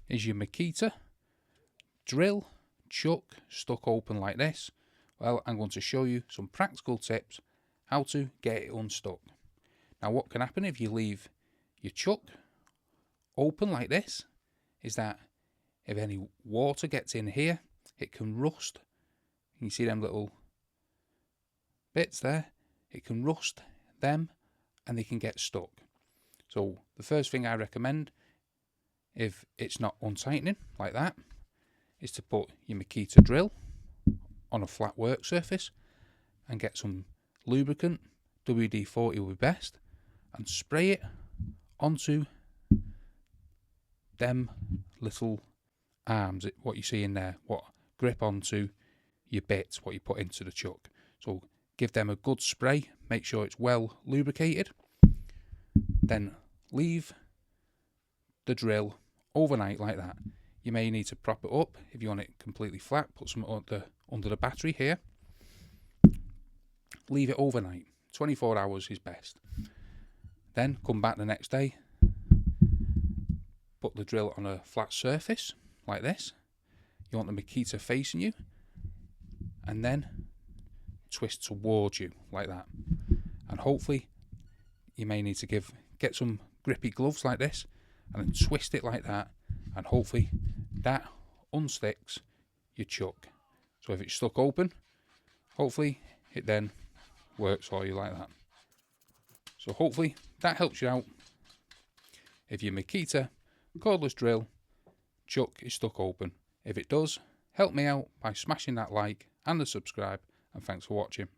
is your Makita drill chuck stuck open like this. Well, I'm going to show you some practical tips how to get it unstuck. Now, what can happen if you leave your chuck open like this is that if any water gets in here, it can rust. You see them little bits there? It can rust them and they can get stuck. So the first thing I recommend, if it's not untightening like that, is to put your Makita drill on a flat work surface and get some lubricant, WD-40 will be best, and spray it onto them little arms, what you see in there, what grip onto your bits, what you put into the chuck. So give them a good spray, make sure it's well lubricated, then leave the drill overnight like that. You may need to prop it up if you want it completely flat, put some under the battery here. Leave it overnight, 24 hours is best. Then come back the next day, put the drill on a flat surface like this. You want the Makita facing you, and then twist towards you like that. And hopefully you may need to get some grippy gloves like this and then twist it like that, and hopefully that unsticks your chuck. So if it's stuck open, hopefully it then works for you like that. So hopefully that helps you out if your Makita cordless drill chuck is stuck open. If it does, help me out by smashing that like and the subscribe, and thanks for watching.